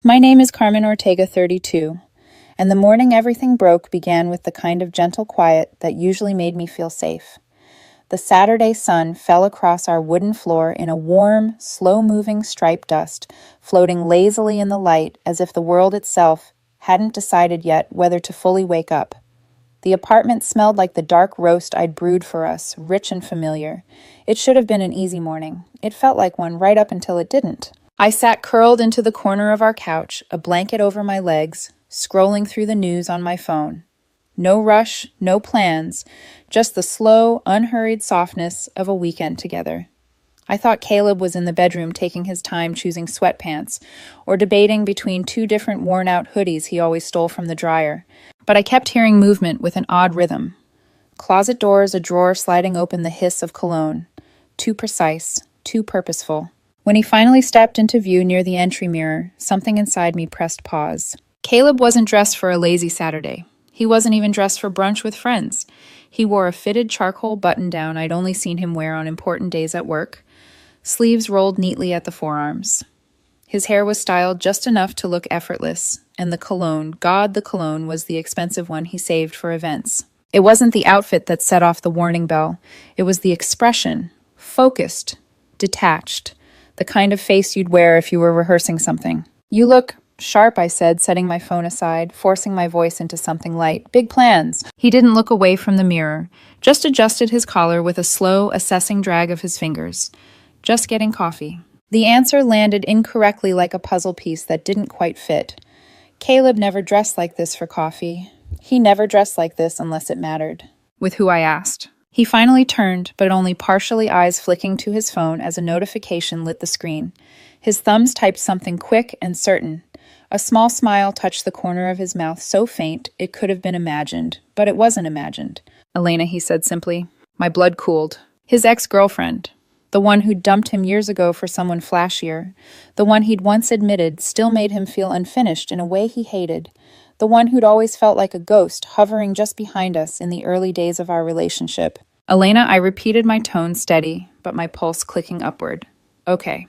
My name is Carmen Ortega, 32, and the morning everything broke began with the kind of gentle quiet that usually made me feel safe. The Saturday sun fell across our wooden floor in a warm, slow-moving striped dust, floating lazily in the light as if the world itself hadn't decided yet whether to fully wake up. The apartment smelled like the dark roast I'd brewed for us, rich and familiar. It should have been an easy morning. It felt like one right up until it didn't. I sat curled into the corner of our couch, a blanket over my legs, scrolling through the news on my phone. No rush, no plans, just the slow, unhurried softness of a weekend together. I thought Caleb was in the bedroom taking his time choosing sweatpants, or debating between two different worn-out hoodies he always stole from the dryer. But I kept hearing movement with an odd rhythm. Closet doors, a drawer sliding open, the hiss of cologne. Too precise, too purposeful. When he finally stepped into view near the entry mirror, something inside me pressed pause. Caleb wasn't dressed for a lazy Saturday. He wasn't even dressed for brunch with friends. He wore a fitted charcoal button-down I'd only seen him wear on important days at work, sleeves rolled neatly at the forearms. His hair was styled just enough to look effortless, and the cologne, God, the cologne, was the expensive one he saved for events. It wasn't the outfit that set off the warning bell. It was the expression, focused, detached, the kind of face you'd wear if you were rehearsing something. "You look sharp," I said, setting my phone aside, forcing my voice into something light. "Big plans." He didn't look away from the mirror, just adjusted his collar with a slow, assessing drag of his fingers. "Just getting coffee." The answer landed incorrectly like a puzzle piece that didn't quite fit. Caleb never dressed like this for coffee. He never dressed like this unless it mattered. With who, I asked. He finally turned, but only partially, eyes flicking to his phone as a notification lit the screen. His thumbs typed something quick and certain. A small smile touched the corner of his mouth so faint it could have been imagined, but it wasn't imagined. "Elena," he said simply. My blood cooled. His ex-girlfriend. The one who'd dumped him years ago for someone flashier. The one he'd once admitted still made him feel unfinished in a way he hated. The one who'd always felt like a ghost hovering just behind us in the early days of our relationship. "Elena," I repeated, my tone steady, but my pulse clicking upward. "Okay,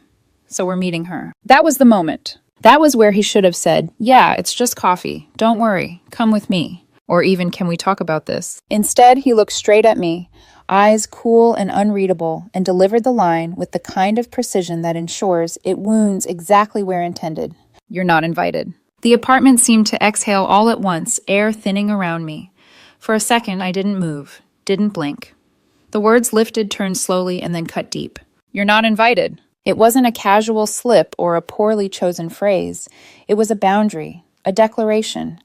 so we're meeting her." That was the moment. That was where he should have said, "Yeah, it's just coffee. Don't worry. Come with me." Or even, "Can we talk about this?" Instead, he looked straight at me, eyes cool and unreadable, and delivered the line with the kind of precision that ensures it wounds exactly where intended. "You're not invited." The apartment seemed to exhale all at once, air thinning around me. For a second, I didn't move, didn't blink. The words lifted, turned slowly, and then cut deep. "You're not invited." It wasn't a casual slip or a poorly chosen phrase. It was a boundary, a declaration,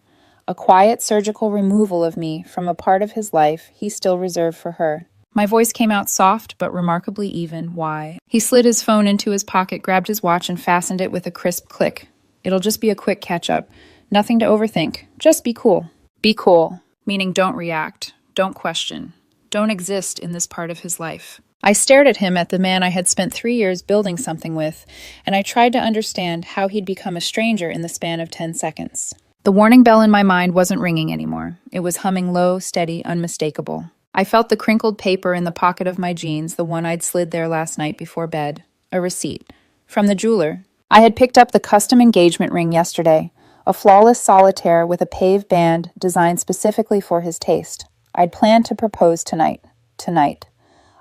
a quiet surgical removal of me from a part of his life he still reserved for her. My voice came out soft but remarkably even. "Why?" He slid his phone into his pocket, grabbed his watch, and fastened it with a crisp click. "It'll just be a quick catch-up. Nothing to overthink. Just be cool." Be cool, meaning don't react, don't question, don't exist in this part of his life. I stared at him, at the man I had spent 3 years building something with, and I tried to understand how he'd become a stranger in the span of 10 seconds. The warning bell in my mind wasn't ringing anymore. It was humming low, steady, unmistakable. I felt the crinkled paper in the pocket of my jeans, the one I'd slid there last night before bed. A receipt. From the jeweler. I had picked up the custom engagement ring yesterday, a flawless solitaire with a pave band designed specifically for his taste. I'd planned to propose tonight.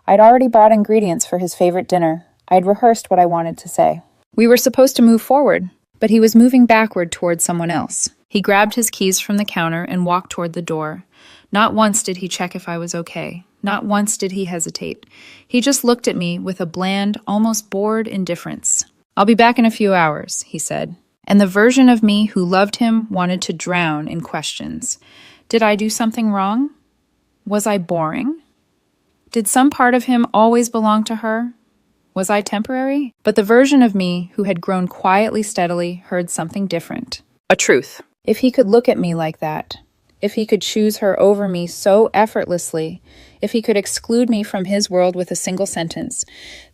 I'd already bought ingredients for his favorite dinner. I'd rehearsed what I wanted to say. We were supposed to move forward, but he was moving backward toward someone else. He grabbed his keys from the counter and walked toward the door. Not once did he check if I was okay. Not once did he hesitate. He just looked at me with a bland, almost bored indifference. "I'll be back in a few hours," he said. And the version of me who loved him wanted to drown in questions. Did I do something wrong? Was I boring? Did some part of him always belong to her? Was I temporary? But the version of me who had grown quietly, steadily, heard something different. A truth. If he could look at me like that, if he could choose her over me so effortlessly, if he could exclude me from his world with a single sentence,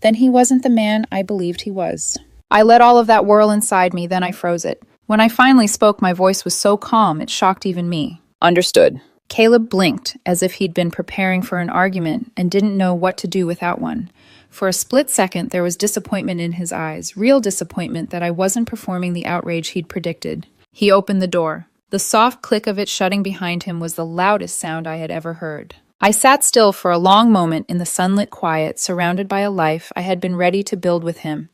then he wasn't the man I believed he was. I let all of that whirl inside me, then I froze it. When I finally spoke, my voice was so calm it shocked even me. "Understood." Caleb blinked, as if he'd been preparing for an argument and didn't know what to do without one. For a split second, there was disappointment in his eyes, real disappointment that I wasn't performing the outrage he'd predicted. He opened the door. The soft click of it shutting behind him was the loudest sound I had ever heard. I sat still for a long moment in the sunlit quiet, surrounded by a life I had been ready to build with him.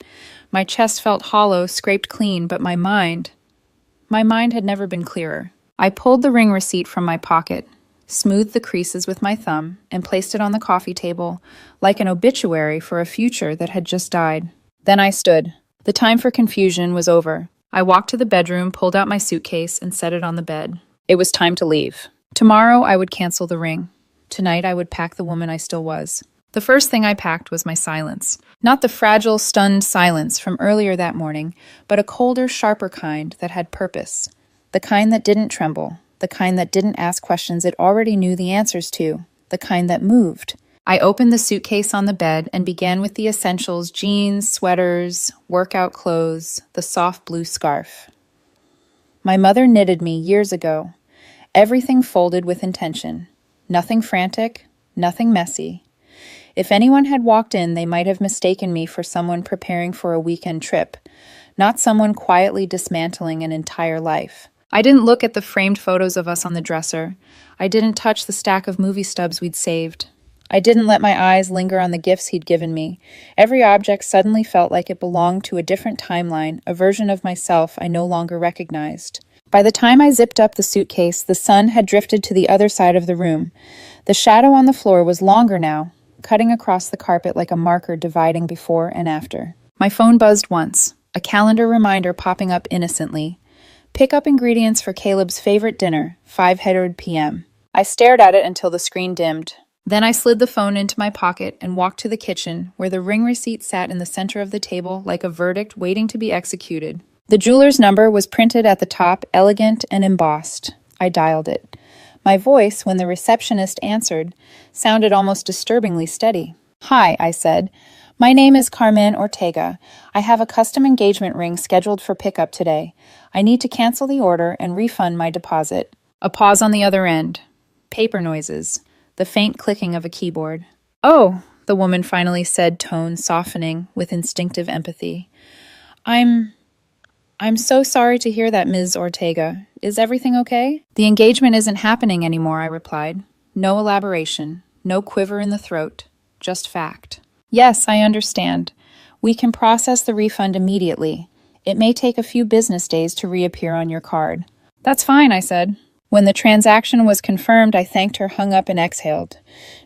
My chest felt hollow, scraped clean, but my mind had never been clearer. I pulled the ring receipt from my pocket, smoothed the creases with my thumb, and placed it on the coffee table, like an obituary for a future that had just died. Then I stood. The time for confusion was over. I walked to the bedroom, pulled out my suitcase, and set it on the bed. It was time to leave. Tomorrow I would cancel the ring. Tonight I would pack the woman I still was. The first thing I packed was my silence. Not the fragile, stunned silence from earlier that morning, but a colder, sharper kind that had purpose. The kind that didn't tremble. The kind that didn't ask questions it already knew the answers to. The kind that moved. I opened the suitcase on the bed and began with the essentials: jeans, sweaters, workout clothes, the soft blue scarf. My mother knitted me years ago. Everything folded with intention. Nothing frantic, nothing messy. If anyone had walked in, they might have mistaken me for someone preparing for a weekend trip, not someone quietly dismantling an entire life. I didn't look at the framed photos of us on the dresser. I didn't touch the stack of movie stubs we'd saved. I didn't let my eyes linger on the gifts he'd given me. Every object suddenly felt like it belonged to a different timeline, a version of myself I no longer recognized. By the time I zipped up the suitcase, the sun had drifted to the other side of the room. The shadow on the floor was longer now, cutting across the carpet like a marker dividing before and after. My phone buzzed once, a calendar reminder popping up innocently. Pick up ingredients for Caleb's favorite dinner, 5:00 p.m. I stared at it until the screen dimmed. Then I slid the phone into my pocket and walked to the kitchen, where the ring receipt sat in the center of the table like a verdict waiting to be executed. The jeweler's number was printed at the top, elegant and embossed. I dialed it. My voice, when the receptionist answered, sounded almost disturbingly steady. "Hi," I said. "My name is Carmen Ortega. I have a custom engagement ring scheduled for pickup today. I need to cancel the order and refund my deposit." A pause on the other end. Paper noises. The faint clicking of a keyboard. "Oh," the woman finally said, tone softening with instinctive empathy. I'm so sorry to hear that, Ms. Ortega. Is everything okay?" "The engagement isn't happening anymore," I replied. No elaboration, no quiver in the throat, just fact. "Yes, I understand. We can process the refund immediately. It may take a few business days to reappear on your card." "That's fine," I said. When the transaction was confirmed, I thanked her, hung up, and exhaled.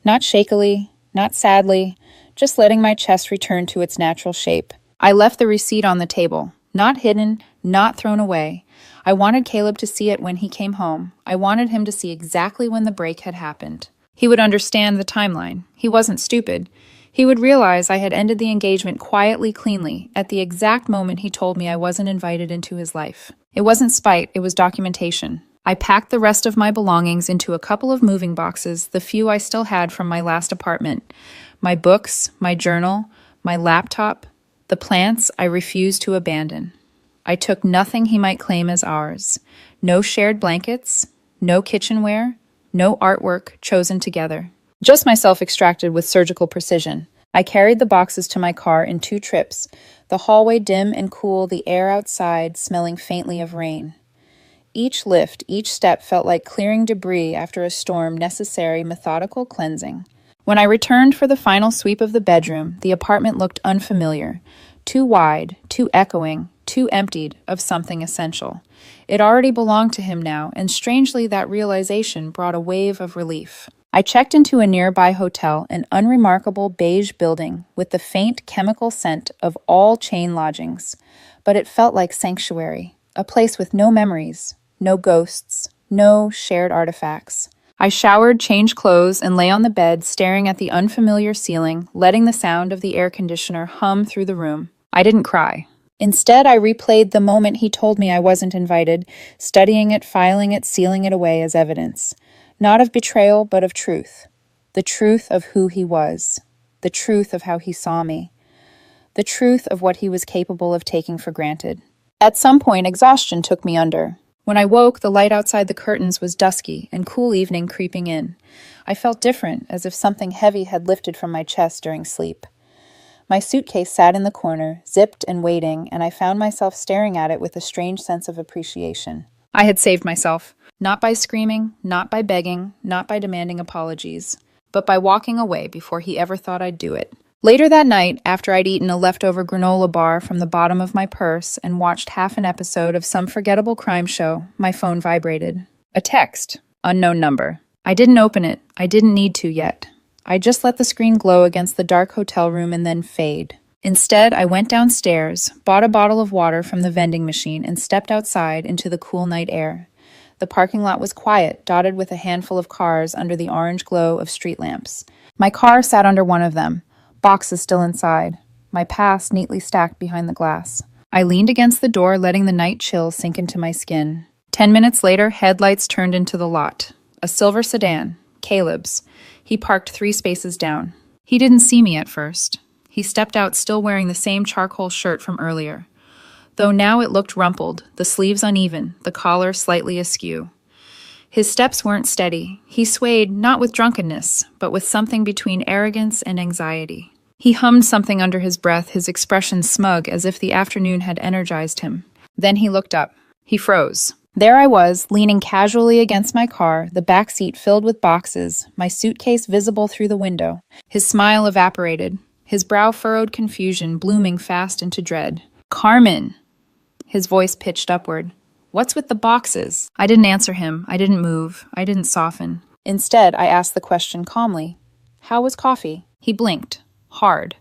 Not shakily, not sadly, just letting my chest return to its natural shape. I left the receipt on the table. Not hidden, not thrown away. I wanted Caleb to see it when he came home. I wanted him to see exactly when the break had happened. He would understand the timeline. He wasn't stupid. He would realize I had ended the engagement quietly, cleanly, at the exact moment he told me I wasn't invited into his life. It wasn't spite, it was documentation. I packed the rest of my belongings into a couple of moving boxes, the few I still had from my last apartment. My books, my journal, my laptop. The plants I refused to abandon. I took nothing he might claim as ours. No shared blankets, no kitchenware, no artwork chosen together. Just myself extracted with surgical precision. I carried the boxes to my car in 2 trips, the hallway dim and cool, the air outside smelling faintly of rain. Each lift, each step felt like clearing debris after a storm, necessary, methodical cleansing. When I returned for the final sweep of the bedroom, the apartment looked unfamiliar, too wide, too echoing, too emptied of something essential. It already belonged to him now, and strangely that realization brought a wave of relief. I checked into a nearby hotel, an unremarkable beige building with the faint chemical scent of all chain lodgings, but it felt like sanctuary, a place with no memories, no ghosts, no shared artifacts. I showered, changed clothes, and lay on the bed, staring at the unfamiliar ceiling, letting the sound of the air conditioner hum through the room. I didn't cry. Instead, I replayed the moment he told me I wasn't invited, studying it, filing it, sealing it away as evidence. Not of betrayal, but of truth. The truth of who he was. The truth of how he saw me. The truth of what he was capable of taking for granted. At some point, exhaustion took me under. When I woke, the light outside the curtains was dusky and cool evening creeping in. I felt different, as if something heavy had lifted from my chest during sleep. My suitcase sat in the corner, zipped and waiting, and I found myself staring at it with a strange sense of appreciation. I had saved myself, not by screaming, not by begging, not by demanding apologies, but by walking away before he ever thought I'd do it. Later that night, after I'd eaten a leftover granola bar from the bottom of my purse and watched half an episode of some forgettable crime show, my phone vibrated. A text. Unknown number. I didn't open it. I didn't need to yet. I just let the screen glow against the dark hotel room and then fade. Instead, I went downstairs, bought a bottle of water from the vending machine, and stepped outside into the cool night air. The parking lot was quiet, dotted with a handful of cars under the orange glow of street lamps. My car sat under one of them, boxes still inside, my pass neatly stacked behind the glass. I leaned against the door, letting the night chill sink into my skin. 10 minutes later, headlights turned into the lot. A silver sedan, Caleb's. He parked 3 spaces down. He didn't see me at first. He stepped out still wearing the same charcoal shirt from earlier, though now it looked rumpled, the sleeves uneven, the collar slightly askew. His steps weren't steady. He swayed not with drunkenness, but with something between arrogance and anxiety. He hummed something under his breath, his expression smug as if the afternoon had energized him. Then he looked up. He froze. There I was, leaning casually against my car, the back seat filled with boxes, my suitcase visible through the window. His smile evaporated, his brow furrowed confusion, blooming fast into dread. "Carmen!" His voice pitched upward. "What's with the boxes?" I didn't answer him. I didn't move. I didn't soften. Instead, I asked the question calmly. "How was coffee?" He blinked. Hard.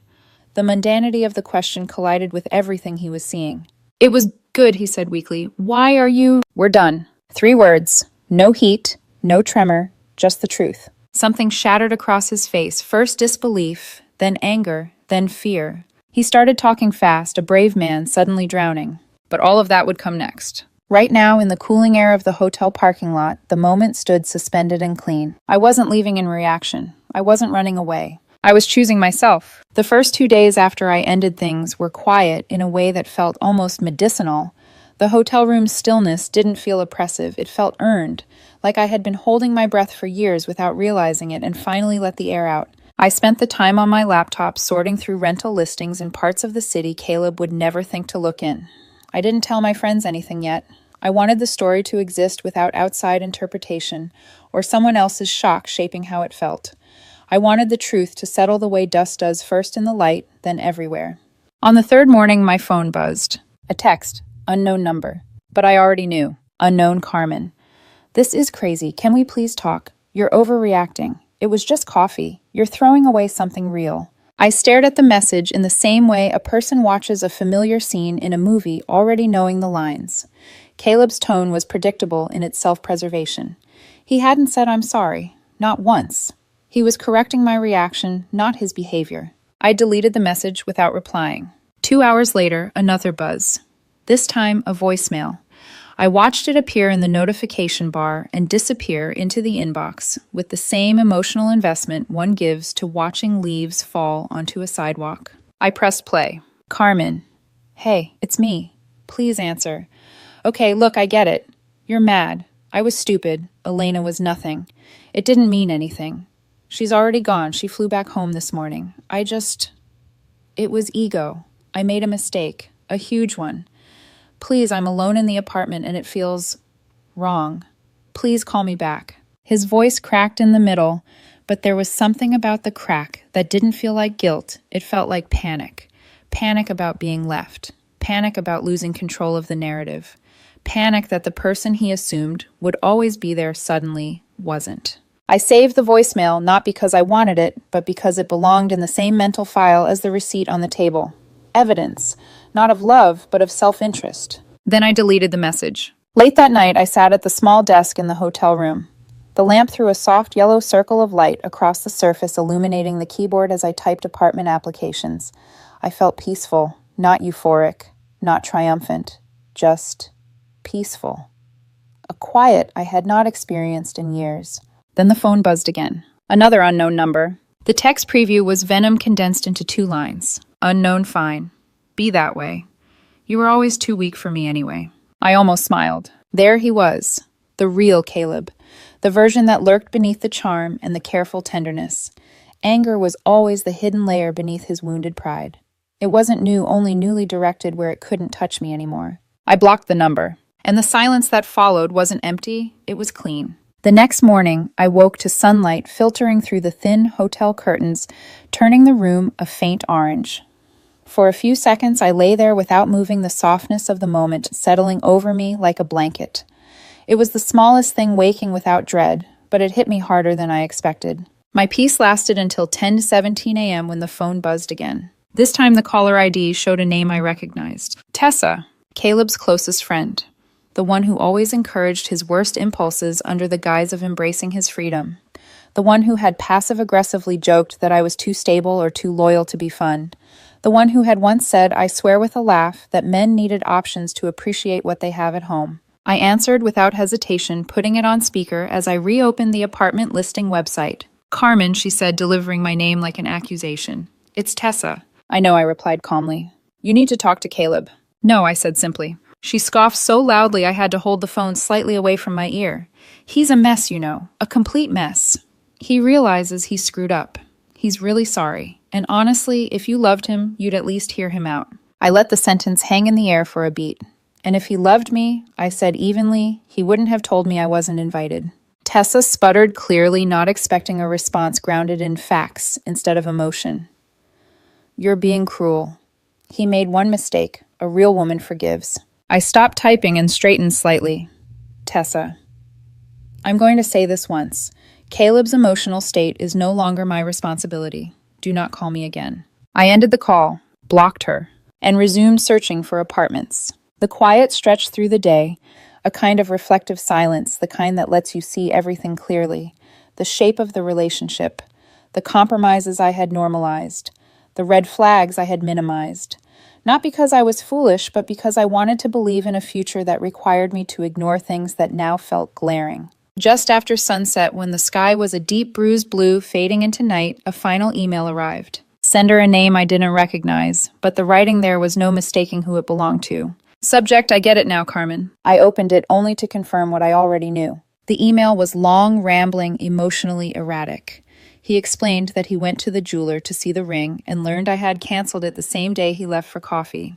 The mundanity of the question collided with everything he was seeing. "It was good," he said weakly. "Why are you—" "We're done." 3 words. No heat, no tremor, just the truth. Something shattered across his face, first disbelief, then anger, then fear. He started talking fast, a brave man suddenly drowning. But all of that would come next. Right now, in the cooling air of the hotel parking lot, the moment stood suspended and clean. I wasn't leaving in reaction. I wasn't running away. I was choosing myself. The first 2 days after I ended things were quiet in a way that felt almost medicinal. The hotel room's stillness didn't feel oppressive. It felt earned, like I had been holding my breath for years without realizing it and finally let the air out. I spent the time on my laptop sorting through rental listings in parts of the city Caleb would never think to look in. I didn't tell my friends anything yet. I wanted the story to exist without outside interpretation or someone else's shock shaping how it felt. I wanted the truth to settle the way dust does, first in the light, then everywhere. On the 3rd morning, my phone buzzed. A text. Unknown number. But I already knew. Unknown Carmen. "This is crazy. Can we please talk? You're overreacting. It was just coffee. You're throwing away something real." I stared at the message in the same way a person watches a familiar scene in a movie already knowing the lines. Caleb's tone was predictable in its self-preservation. He hadn't said "I'm sorry." Not once. He was correcting my reaction, not his behavior. I deleted the message without replying. 2 hours later, another buzz. This time, a voicemail. I watched it appear in the notification bar and disappear into the inbox with the same emotional investment one gives to watching leaves fall onto a sidewalk. I pressed play. "Carmen. Hey, it's me. Please answer. Okay, look, I get it. You're mad. I was stupid. Elena was nothing. It didn't mean anything. She's already gone. She flew back home this morning. It was ego. I made a mistake. A huge one. Please, I'm alone in the apartment and it feels wrong. Please call me back." His voice cracked in the middle, but there was something about the crack that didn't feel like guilt. It felt like panic. Panic about being left. Panic about losing control of the narrative. Panic that the person he assumed would always be there suddenly wasn't. I saved the voicemail not because I wanted it, but because it belonged in the same mental file as the receipt on the table. Evidence. Not of love, but of self-interest. Then I deleted the message. Late that night, I sat at the small desk in the hotel room. The lamp threw a soft yellow circle of light across the surface, illuminating the keyboard as I typed apartment applications. I felt peaceful, not euphoric, not triumphant, just peaceful. A quiet I had not experienced in years. Then the phone buzzed again. Another unknown number. The text preview was venom condensed into 2 lines. "Unknown fine. Be that way. You were always too weak for me anyway." I almost smiled. There he was, the real Caleb, the version that lurked beneath the charm and the careful tenderness. Anger was always the hidden layer beneath his wounded pride. It wasn't new, only newly directed where it couldn't touch me anymore. I blocked the number, and the silence that followed wasn't empty, it was clean. The next morning, I woke to sunlight filtering through the thin hotel curtains, turning the room a faint orange. For a few seconds, I lay there without moving, the softness of the moment settling over me like a blanket. It was the smallest thing, waking without dread, but it hit me harder than I expected. My peace lasted until 10:17 a.m. when the phone buzzed again. This time the caller ID showed a name I recognized. Tessa, Caleb's closest friend. The one who always encouraged his worst impulses under the guise of embracing his freedom. The one who had passive-aggressively joked that I was too stable or too loyal to be fun. The one who had once said, I swear with a laugh, that men needed options to appreciate what they have at home. I answered without hesitation, putting it on speaker as I reopened the apartment listing website. Carmen, she said, delivering my name like an accusation. It's Tessa. I know, I replied calmly. You need to talk to Caleb. No, I said simply. She scoffed so loudly I had to hold the phone slightly away from my ear. He's a mess, you know. A complete mess. He realizes he screwed up. He's really sorry. And honestly, if you loved him, you'd at least hear him out. I let the sentence hang in the air for a beat. And if he loved me, I said evenly, he wouldn't have told me I wasn't invited. Tessa sputtered clearly, not expecting a response grounded in facts instead of emotion. You're being cruel. He made one mistake. A real woman forgives. I stopped typing and straightened slightly. Tessa. I'm going to say this once. Caleb's emotional state is no longer my responsibility. Do not call me again. I ended the call, blocked her, and resumed searching for apartments. The quiet stretched through the day, a kind of reflective silence, the kind that lets you see everything clearly, the shape of the relationship, the compromises I had normalized, the red flags I had minimized. Not because I was foolish, but because I wanted to believe in a future that required me to ignore things that now felt glaring. Just after sunset, when the sky was a deep bruised blue fading into night, a final email arrived. Sender a name I didn't recognize, but the writing there was no mistaking who it belonged to. Subject, I get it now, Carmen. I opened it only to confirm what I already knew. The email was long, rambling, emotionally erratic. He explained that he went to the jeweler to see the ring and learned I had canceled it the same day he left for coffee.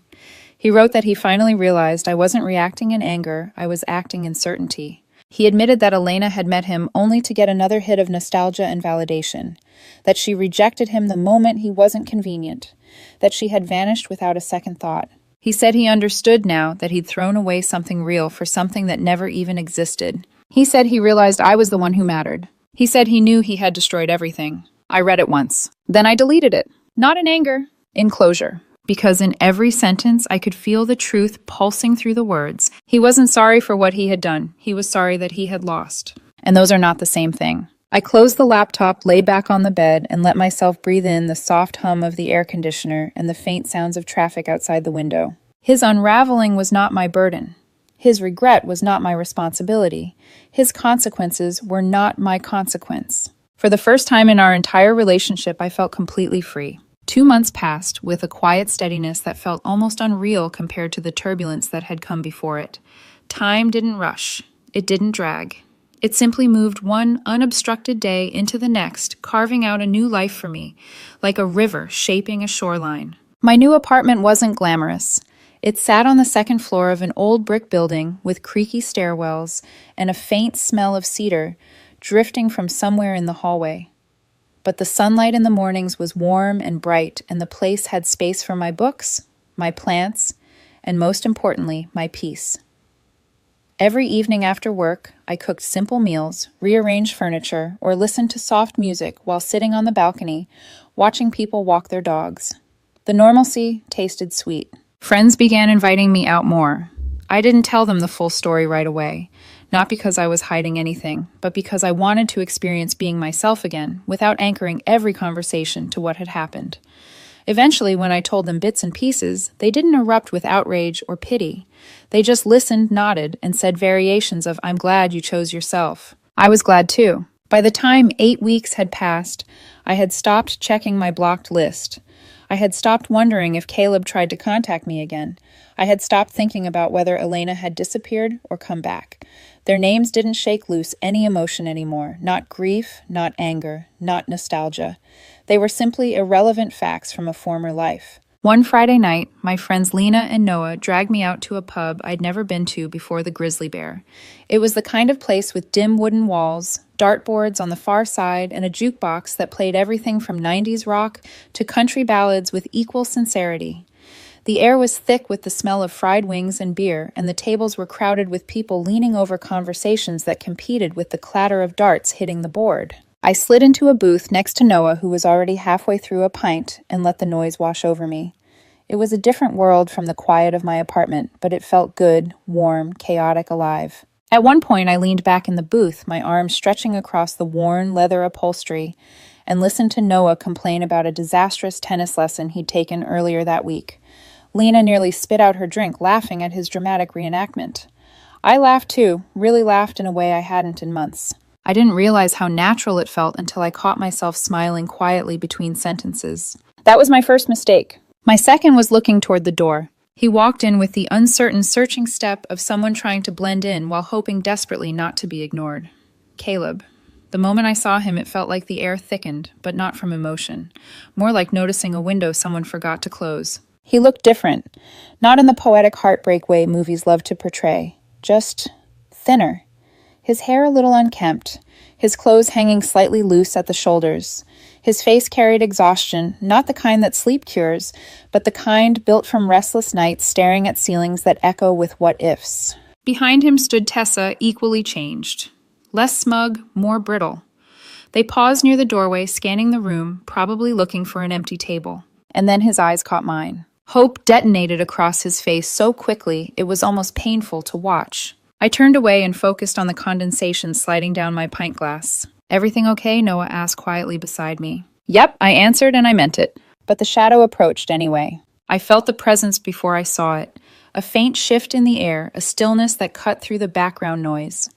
He wrote that he finally realized I wasn't reacting in anger, I was acting in certainty. He admitted that Elena had met him only to get another hit of nostalgia and validation, that she rejected him the moment he wasn't convenient, that she had vanished without a second thought. He said he understood now that he'd thrown away something real for something that never even existed. He said he realized I was the one who mattered. He said he knew he had destroyed everything. I read it once. Then I deleted it. Not in anger, in closure. Because in every sentence I could feel the truth pulsing through the words. He wasn't sorry for what he had done. He was sorry that he had lost. And those are not the same thing. I closed the laptop, lay back on the bed, and let myself breathe in the soft hum of the air conditioner and the faint sounds of traffic outside the window. His unraveling was not my burden. His regret was not my responsibility. His consequences were not my consequence. For the first time in our entire relationship, I felt completely free. 2 months passed with a quiet steadiness that felt almost unreal compared to the turbulence that had come before it. Time didn't rush. It didn't drag. It simply moved one unobstructed day into the next, carving out a new life for me, like a river shaping a shoreline. My new apartment wasn't glamorous. It sat on the second floor of an old brick building with creaky stairwells and a faint smell of cedar drifting from somewhere in the hallway. But the sunlight in the mornings was warm and bright, and the place had space for my books, my plants, and most importantly, my peace. Every evening after work, I cooked simple meals, rearranged furniture, or listened to soft music while sitting on the balcony, watching people walk their dogs. The normalcy tasted sweet. Friends began inviting me out more. I didn't tell them the full story right away, not because I was hiding anything, but because I wanted to experience being myself again without anchoring every conversation to what had happened. Eventually, when I told them bits and pieces, they didn't erupt with outrage or pity. They just listened, nodded, and said variations of, "I'm glad you chose yourself." I was glad too. By the time 8 weeks had passed, I had stopped checking my blocked list. I had stopped wondering if Caleb tried to contact me again. I had stopped thinking about whether Elena had disappeared or come back. Their names didn't shake loose any emotion anymore, not grief, not anger, not nostalgia. They were simply irrelevant facts from a former life. One Friday night, my friends Lena and Noah dragged me out to a pub I'd never been to before the Grizzly Bear. It was the kind of place with dim wooden walls, dartboards on the far side, and a jukebox that played everything from 90s rock to country ballads with equal sincerity. The air was thick with the smell of fried wings and beer, and the tables were crowded with people leaning over conversations that competed with the clatter of darts hitting the board. I slid into a booth next to Noah, who was already halfway through a pint, and let the noise wash over me. It was a different world from the quiet of my apartment, but it felt good, warm, chaotic, alive. At one point, I leaned back in the booth, my arms stretching across the worn leather upholstery, and listened to Noah complain about a disastrous tennis lesson he'd taken earlier that week. Lena nearly spit out her drink, laughing at his dramatic reenactment. I laughed too, really laughed in a way I hadn't in months. I didn't realize how natural it felt until I caught myself smiling quietly between sentences. That was my first mistake. My second was looking toward the door. He walked in with the uncertain, searching step of someone trying to blend in while hoping desperately not to be ignored. Caleb. The moment I saw him, it felt like the air thickened, but not from emotion. More like noticing a window someone forgot to close. He looked different. Not in the poetic heartbreak way movies love to portray. Just thinner. His hair a little unkempt, his clothes hanging slightly loose at the shoulders. His face carried exhaustion, not the kind that sleep cures, but the kind built from restless nights staring at ceilings that echo with what-ifs. Behind him stood Tessa, equally changed. Less smug, more brittle. They paused near the doorway, scanning the room, probably looking for an empty table. And then his eyes caught mine. Hope detonated across his face so quickly it was almost painful to watch. I turned away and focused on the condensation sliding down my pint glass. "Everything okay?" Noah asked quietly beside me. "Yep," I answered, and I meant it. But the shadow approached anyway. I felt the presence before I saw it. A faint shift in the air, a stillness that cut through the background noise.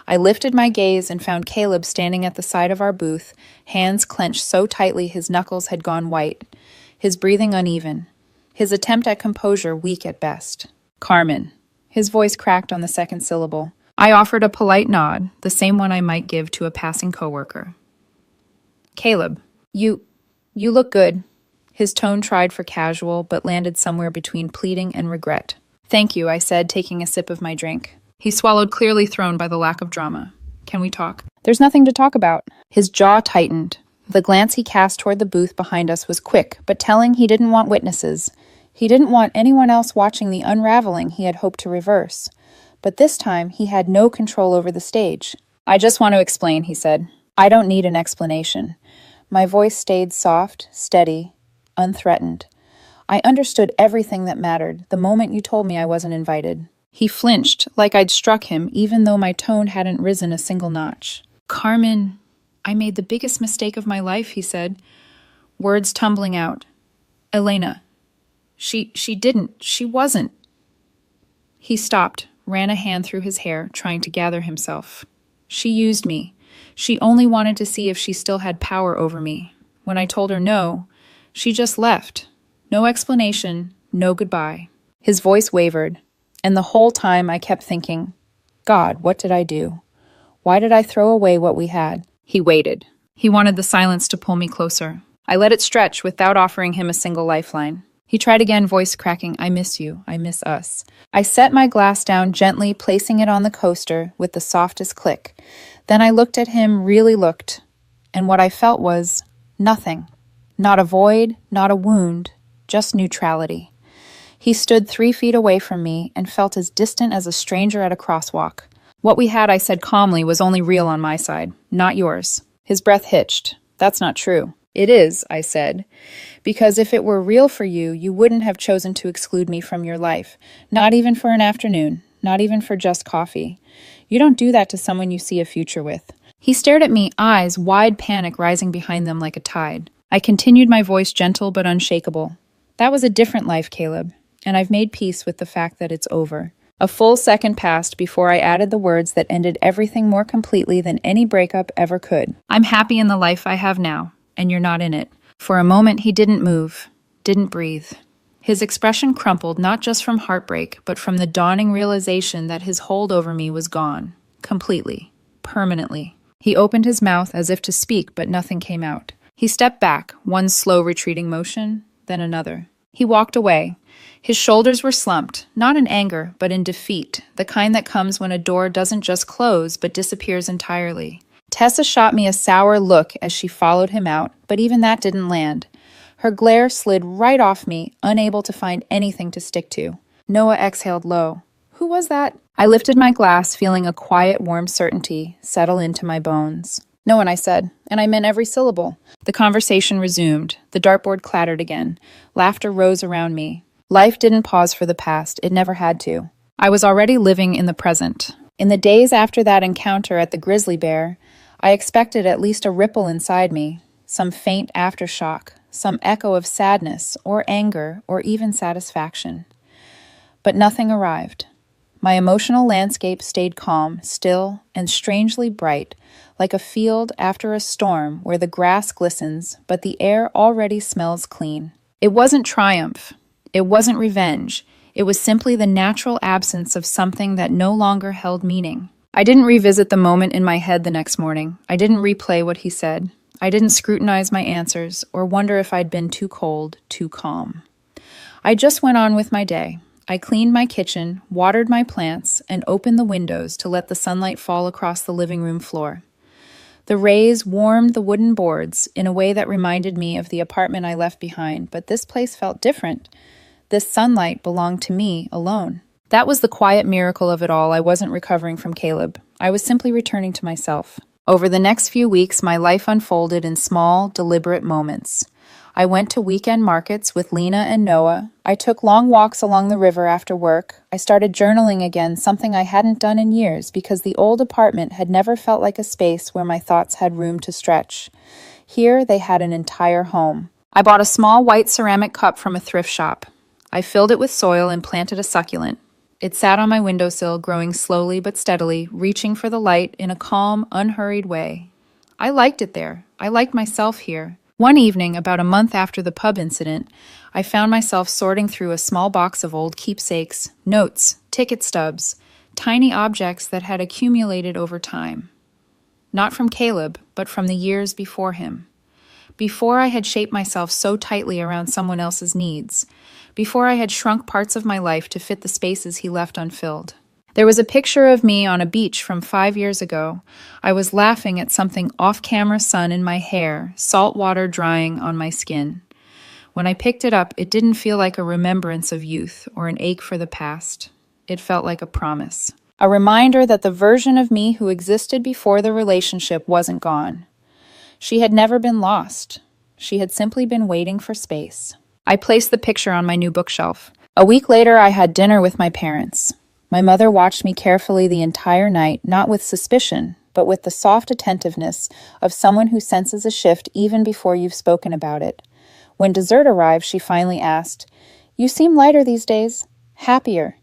I lifted my gaze and found Caleb standing at the side of our booth, hands clenched so tightly his knuckles had gone white, his breathing uneven, his attempt at composure weak at best. "Carmen." His voice cracked on the second syllable. I offered a polite nod, the same one I might give to a passing coworker. "Caleb, you look good." His tone tried for casual, but landed somewhere between pleading and regret. "Thank you," I said, taking a sip of my drink. He swallowed, clearly thrown by the lack of drama. "Can we talk?" "There's nothing to talk about." His jaw tightened. The glance he cast toward the booth behind us was quick, but telling he didn't want witnesses. He didn't want anyone else watching the unraveling he had hoped to reverse. But this time, he had no control over the stage. "I just want to explain," he said. "I don't need an explanation." My voice stayed soft, steady, unthreatened. "I understood everything that mattered the moment you told me I wasn't invited." He flinched, like I'd struck him, even though my tone hadn't risen a single notch. "Carmen, I made the biggest mistake of my life," he said, words tumbling out. "Elena. She wasn't." He stopped, ran a hand through his hair, trying to gather himself. "She used me. She only wanted to see if she still had power over me. When I told her no, she just left. No explanation, no goodbye." His voice wavered, and the whole time I kept thinking, God, what did I do? Why did I throw away what we had? He waited. He wanted the silence to pull me closer. I let it stretch without offering him a single lifeline. He tried again, voice cracking, "I miss you. I miss us." I set my glass down gently, placing it on the coaster with the softest click. Then I looked at him, really looked, and what I felt was nothing. Not a void, not a wound, just neutrality. He stood 3 feet away from me and felt as distant as a stranger at a crosswalk. "What we had," I said calmly, "was only real on my side, not yours." His breath hitched. "That's not true." "It is," I said, "because if it were real for you, you wouldn't have chosen to exclude me from your life, not even for an afternoon, not even for just coffee. You don't do that to someone you see a future with." He stared at me, eyes, wide panic rising behind them like a tide. I continued, my voice gentle but unshakable. "That was a different life, Caleb, and I've made peace with the fact that it's over." A full second passed before I added the words that ended everything more completely than any breakup ever could. "I'm happy in the life I have now, and you're not in it." For a moment, he didn't move. didn't breathe. His expression crumpled not just from heartbreak, but from the dawning realization that his hold over me was gone. Completely. Permanently. He opened his mouth as if to speak, but nothing came out. He stepped back, one slow retreating motion, then another. He walked away. His shoulders were slumped, not in anger, but in defeat, the kind that comes when a door doesn't just close, but disappears entirely. Tessa shot me a sour look as she followed him out, but even that didn't land. Her glare slid right off me, unable to find anything to stick to. Noah exhaled low. Who was that? I lifted my glass, feeling a quiet, warm certainty settle into my bones. No one, I said, and I meant every syllable. The conversation resumed. The dartboard clattered again. Laughter rose around me. Life didn't pause for the past. It never had to. I was already living in the present. In the days after that encounter at the Grizzly Bear, I expected at least a ripple inside me, some faint aftershock, some echo of sadness or anger or even satisfaction. But nothing arrived. My emotional landscape stayed calm, still, and strangely bright, like a field after a storm where the grass glistens, but the air already smells clean. It wasn't triumph. It wasn't revenge. It was simply the natural absence of something that no longer held meaning. I didn't revisit the moment in my head the next morning. I didn't replay what he said. I didn't scrutinize my answers or wonder if I'd been too cold, too calm. I just went on with my day. I cleaned my kitchen, watered my plants, and opened the windows to let the sunlight fall across the living room floor. The rays warmed the wooden boards in a way that reminded me of the apartment I left behind, but this place felt different. This sunlight belonged to me alone. That was the quiet miracle of it all. I wasn't recovering from Caleb. I was simply returning to myself. Over the next few weeks, my life unfolded in small, deliberate moments. I went to weekend markets with Lena and Noah. I took long walks along the river after work. I started journaling again, something I hadn't done in years because the old apartment had never felt like a space where my thoughts had room to stretch. Here, they had an entire home. I bought a small white ceramic cup from a thrift shop. I filled it with soil and planted a succulent. It sat on my windowsill, growing slowly but steadily, reaching for the light in a calm, unhurried way. I liked it there. I liked myself here. One evening, about a month after the pub incident, I found myself sorting through a small box of old keepsakes, notes, ticket stubs, tiny objects that had accumulated over time. Not from Caleb, but from the years before him. Before I had shaped myself so tightly around someone else's needs. Before I had shrunk parts of my life to fit the spaces he left unfilled. There was a picture of me on a beach from 5 years ago. I was laughing at something off-camera sun in my hair, salt water drying on my skin. When I picked it up, it didn't feel like a remembrance of youth or an ache for the past. It felt like a promise. A reminder that the version of me who existed before the relationship wasn't gone. She had never been lost. She had simply been waiting for space. I placed the picture on my new bookshelf. A week later, I had dinner with my parents. My mother watched me carefully the entire night, not with suspicion, but with the soft attentiveness of someone who senses a shift even before you've spoken about it. When dessert arrived, she finally asked, "You seem lighter these days. Happier.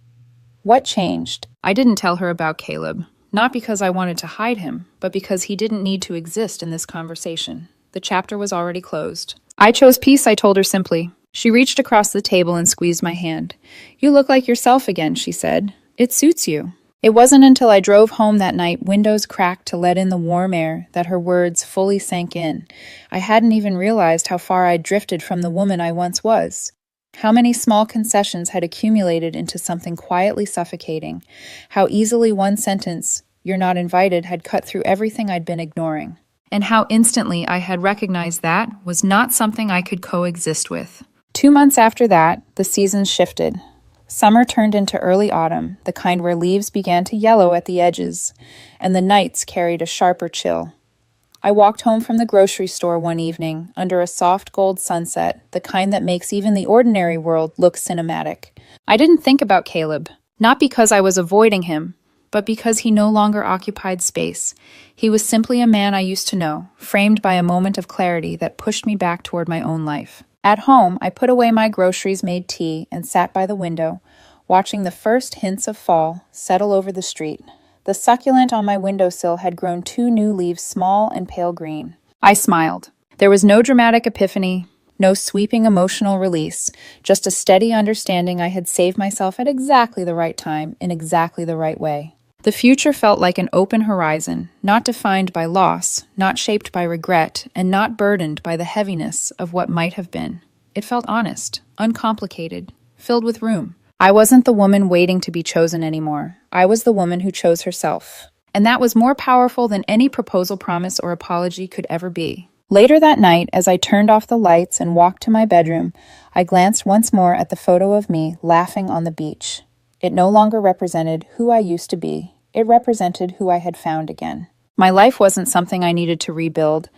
What changed?" I didn't tell her about Caleb, not because I wanted to hide him, but because he didn't need to exist in this conversation. The chapter was already closed. I chose peace, I told her simply. She reached across the table and squeezed my hand. "You look like yourself again," she said. "It suits you." It wasn't until I drove home that night, windows cracked to let in the warm air, that her words fully sank in. I hadn't even realized how far I'd drifted from the woman I once was. How many small concessions had accumulated into something quietly suffocating. How easily one sentence, "You're not invited," had cut through everything I'd been ignoring. And how instantly I had recognized that was not something I could coexist with. 2 months after that, the seasons shifted. Summer turned into early autumn, the kind where leaves began to yellow at the edges, and the nights carried a sharper chill. I walked home from the grocery store one evening, under a soft gold sunset, the kind that makes even the ordinary world look cinematic. I didn't think about Caleb, not because I was avoiding him, but because he no longer occupied space. He was simply a man I used to know, framed by a moment of clarity that pushed me back toward my own life. At home, I put away my groceries, made tea, and sat by the window, watching the first hints of fall settle over the street. The succulent on my windowsill had grown 2 new leaves, small and pale green. I smiled. There was no dramatic epiphany, No sweeping emotional release, just a steady understanding I had saved myself at exactly the right time, in exactly the right way. The future felt like an open horizon, not defined by loss, not shaped by regret, and not burdened by the heaviness of what might have been. It felt honest, uncomplicated, filled with room. I wasn't the woman waiting to be chosen anymore. I was the woman who chose herself. And that was more powerful than any proposal, promise, or apology could ever be. Later that night, as I turned off the lights and walked to my bedroom, I glanced once more at the photo of me laughing on the beach. It no longer represented who I used to be. It represented who I had found again. My life wasn't something I needed to rebuild.